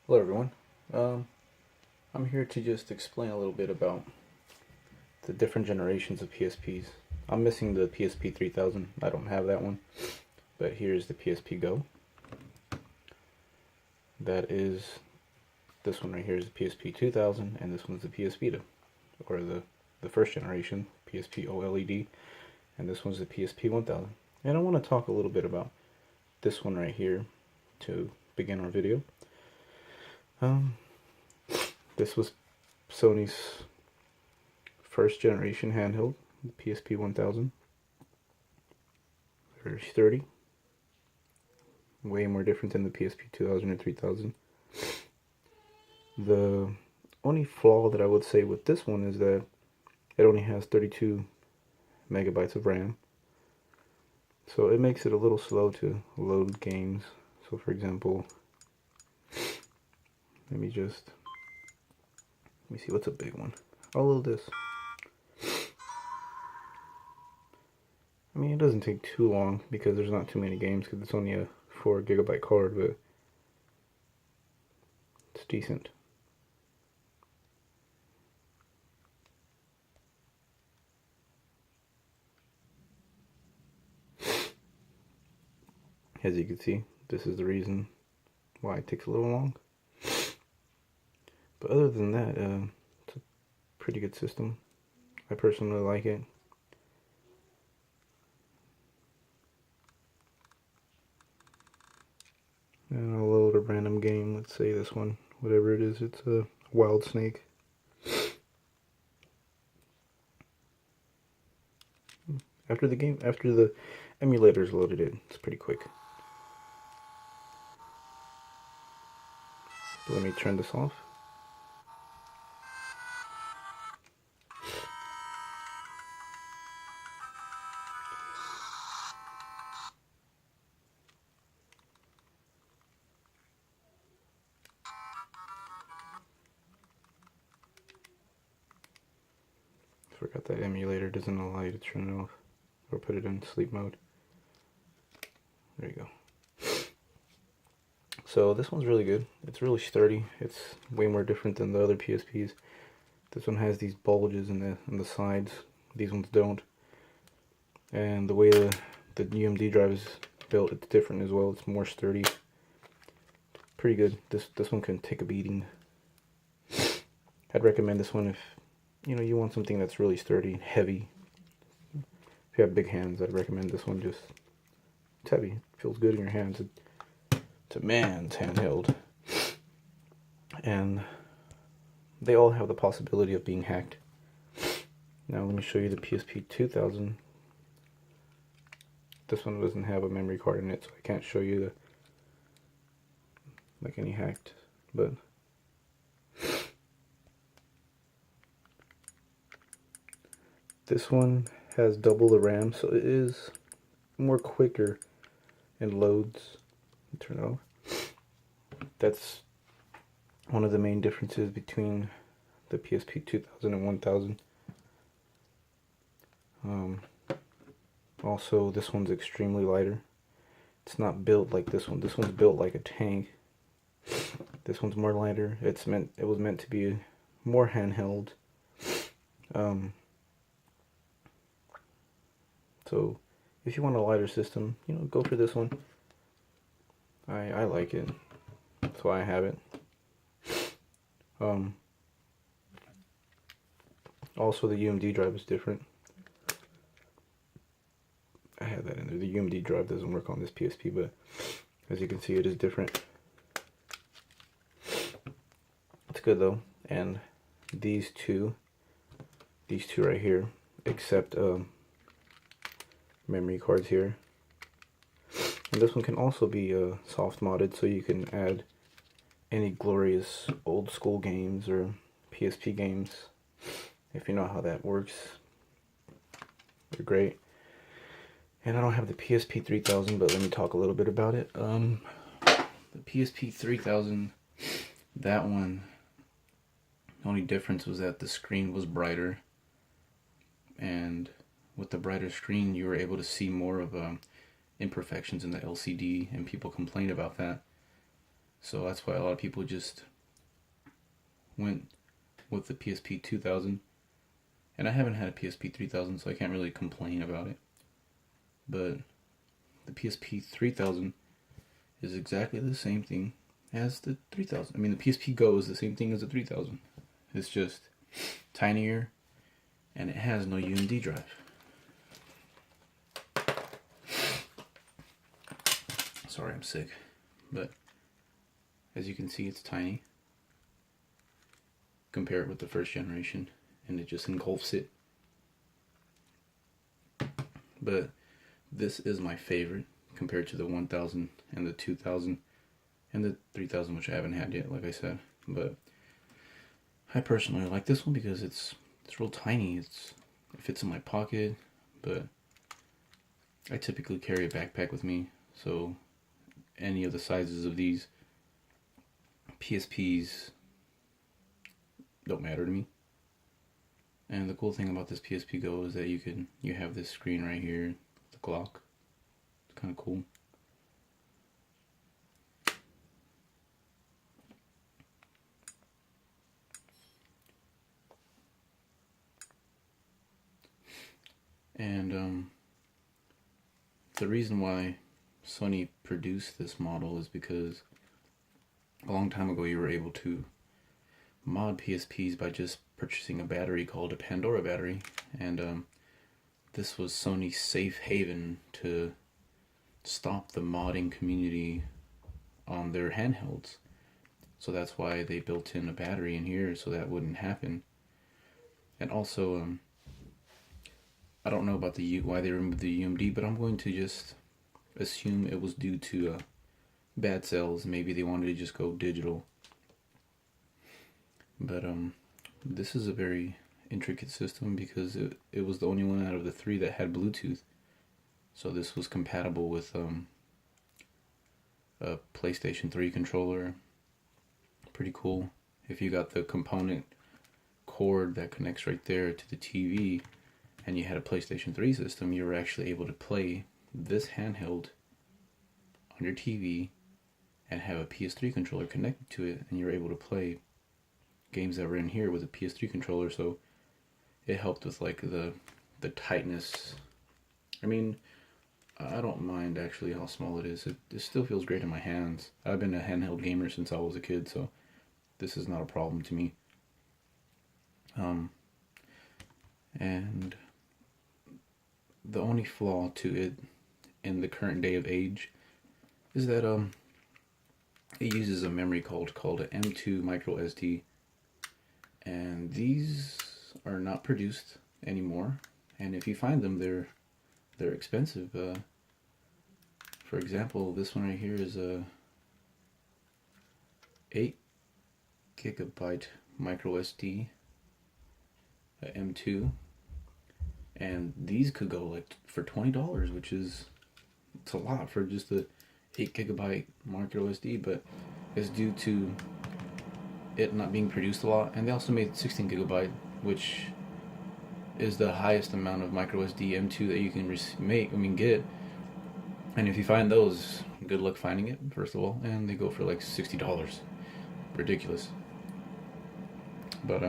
Hello everyone. I'm here to just explain a little bit about the different generations of PSPs. I'm missing the PSP 3000. I don't have that one. But here's the PSP Go. That is, this one right here is the PSP 2000, and this one's the PS Vita, or the first generation, PSP OLED, and this one's the PSP 1000. And I want to talk a little bit about this one right here to begin our video. This was Sony's first generation handheld, the PSP 1000. Very sturdy. Way more different than the PSP 2000 and 3000. The only flaw that I would say with this one is that it only has 32 megabytes of RAM. So it makes it a little slow to load games. So for example, let me see what's a big one. I'll load this. I mean, it doesn't take too long because there's not too many games because it's only a 4 gigabyte card, but it's decent. As you can see, this is the reason why it takes a little long. But other than that, it's a pretty good system. I personally like it. And I'll load a random game. Let's say this one, whatever it is. It's a Wild Snake. After the emulator's loaded in, it's pretty quick. Let me turn this off. Forgot that emulator doesn't allow you to turn it off or put it in sleep mode. There you go. So this one's really good. It's really sturdy. It's way more different than the other PSPs. This one has these bulges in the sides. These ones don't. And the way the UMD drive is built, it's different as well. It's more sturdy. Pretty good. This one can take a beating. I'd recommend this one if you want something that's really sturdy and heavy. If you have big hands, I'd recommend this one. Just it's heavy. It feels good in your hands. It's a man's handheld. And they all have the possibility of being hacked. Now let me show you the PSP 2000. This one doesn't have a memory card in it, so I can't show you any hacked, but this one has double the RAM, so it is more quicker and loads. Turn it off. That's one of the main differences between the PSP 2000 and 1000. Also, this one's extremely lighter. It's not built like this one. This one's built like a tank. This one's more lighter. It was meant to be more handheld. So if you want a lighter system, go for this one. I like it. That's why I have it. Also the UMD drive is different. I have that in there. The UMD drive doesn't work on this PSP, but as you can see, it is different. It's good though. And these two right here, accept memory cards here. And this one can also be soft modded, so you can add any glorious old school games or PSP games. If you know how that works, they're great. And I don't have the PSP 3000, but let me talk a little bit about it. The PSP 3000, that one, the only difference was that the screen was brighter. And with the brighter screen, you were able to see more of imperfections in the LCD, and people complained about that. So that's why a lot of people just went with the PSP 2000. And I haven't had a PSP 3000, so I can't really complain about it. But the PSP 3000 is exactly the same thing as the 3000. I mean, the PSP Go is the same thing as the 3000. It's just tinier, and it has no UMD drive. Sorry, I'm sick. But as you can see, it's tiny. Compare it with the first generation, and it just engulfs it. But this is my favorite compared to the 1000 and the 2000 and the 3000, which I haven't had yet, like I said. But I personally like this one because it's real tiny. It fits in my pocket, but I typically carry a backpack with me, so any of the sizes of these PSPs don't matter to me. And the cool thing about this PSP Go is that you have this screen right here, the clock. It's kind of cool. And the reason why Sony produced this model is because a long time ago you were able to mod PSPs by just purchasing a battery called a Pandora battery, and this was Sony's safe haven to stop the modding community on their handhelds. So that's why they built in a battery in here, so that wouldn't happen. And also, I don't know about why they removed the UMD, but I'm going to just assume it was due to bad sales. Maybe they wanted to just go digital. But this is a very intricate system because it was the only one out of the three that had Bluetooth. So this was compatible with a PlayStation 3 controller. Pretty cool. If you got the component cord that connects right there to the TV and you had a PlayStation 3 system, you were actually able to play this handheld on your TV and have a PS3 controller connected to it, and you're able to play games that were in here with a PS3 controller. So it helped with like the tightness. I mean, I don't mind actually how small it is. It still feels great in my hands. I've been a handheld gamer since I was a kid, so this is not a problem to me. And the only flaw to it in the current day of age is that it uses a memory called an M2 micro SD, and these are not produced anymore. And if you find them, they're expensive. For example, this one right here is a 8 gigabyte micro SD, a M2, and these could go like for $20, which is, it's a lot for just a 8 gigabyte micro SD, but it's due to it not being produced a lot. And they also made 16 gigabyte, which is the highest amount of micro SD M2 that you can get. And if you find those, good luck finding it, first of all. And they go for like $60. Ridiculous. But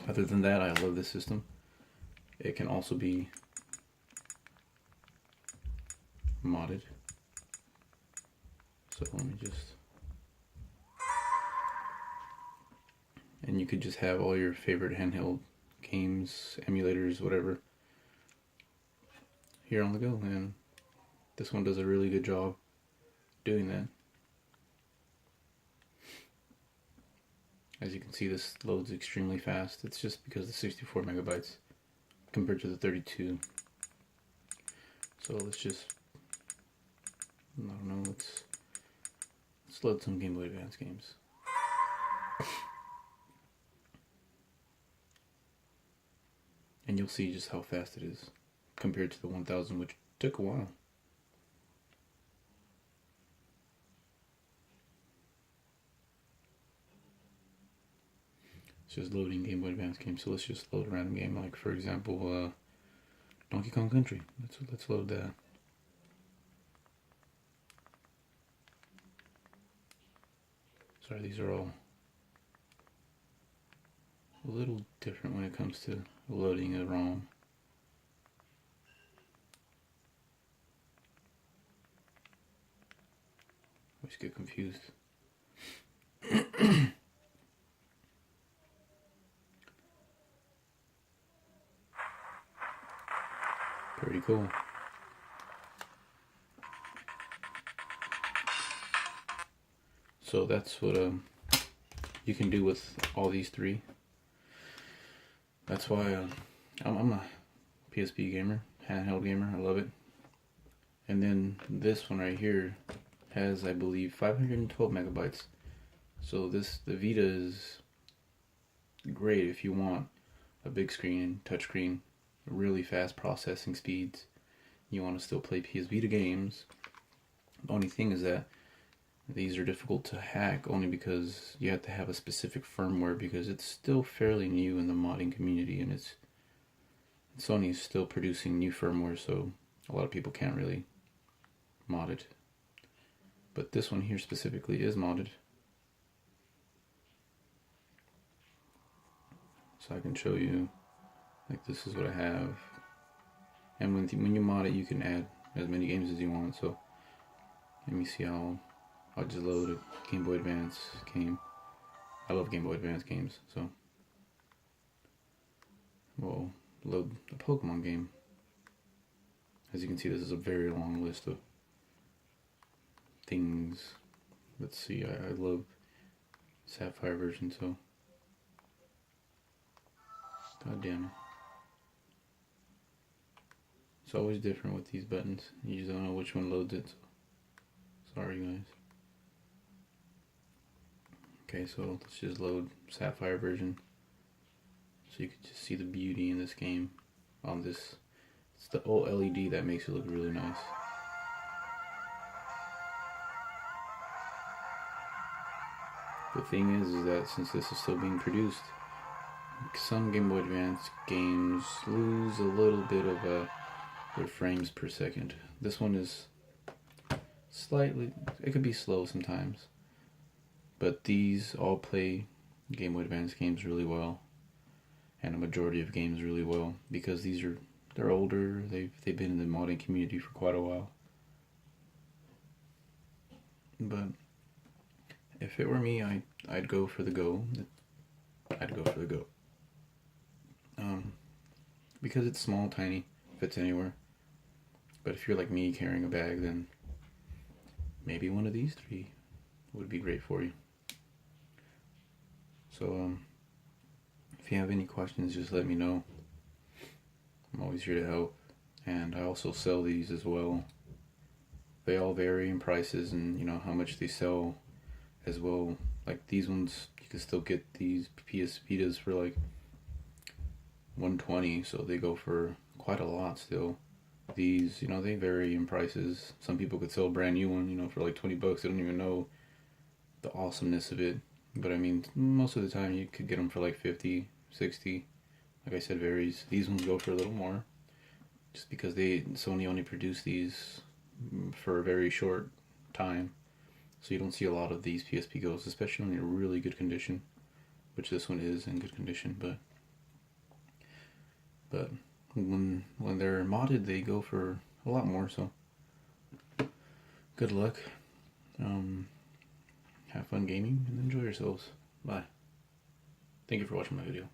other than that, I love this system. It can also be modded. So let me just... And you could just have all your favorite handheld games, emulators, whatever, here on the go. And this one does a really good job doing that. As you can see, this loads extremely fast. It's just because the 64 megabytes compared to the 32. So let's just, I don't know, let's load some Game Boy Advance games. And you'll see just how fast it is compared to the 1000, which took a while. It's just loading Game Boy Advance games. So let's just load a random game, like for example, Donkey Kong Country. Let's load that. Sorry, these are all a little different when it comes to loading a ROM. I always get confused. Pretty cool. So that's what you can do with all these three. That's why I'm a PSP gamer, handheld gamer. I love it. And then this one right here has, I believe, 512 megabytes. So the Vita is great if you want a big screen, touchscreen, really fast processing speeds. You want to still play PS Vita games. The only thing is that these are difficult to hack only because you have to have a specific firmware, because it's still fairly new in the modding community, and Sony is still producing new firmware, so a lot of people can't really mod it. But this one here specifically is modded. So I can show you, like, this is what I have. And when you mod it, you can add as many games as you want. So let me see how. I'll just load a Game Boy Advance game. I love Game Boy Advance games, so we'll load the Pokemon game. As you can see, this is a very long list of things. Let's see, I love Sapphire version, so god damn it. It's always different with these buttons. You just don't know which one loads it, so sorry guys. Okay, so let's just load Sapphire version, so you can just see the beauty in this game. On this, it's the old LED that makes it look really nice. The thing is that since this is still being produced, some Game Boy Advance games lose a little bit of their frames per second. This one is slightly, it could be slow sometimes. But these all play Game Boy Advance games really well, and a majority of games really well, because they're older. They've been in the modding community for quite a while. But if it were me, I'd go for the Go. I'd go for the Go. Because it's small, tiny, fits anywhere. But if you're like me carrying a bag, then maybe one of these three would be great for you. So, if you have any questions, just let me know. I'm always here to help. And I also sell these as well. They all vary in prices and, you know, how much they sell as well. Like these ones, you can still get these PS Vitas for like $120, so they go for quite a lot still. These, you know, they vary in prices. Some people could sell a brand new one, you know, for like $20. They don't even know the awesomeness of it. But I mean, most of the time you could get them for like 50, 60. Like I said, varies. These ones go for a little more, just because Sony only produced these for a very short time. So you don't see a lot of these PSP Go's, especially when they're in really good condition, which this one is in good condition. But when they're modded, they go for a lot more. So good luck. Have fun gaming and enjoy yourselves. Bye. Thank you for watching my video.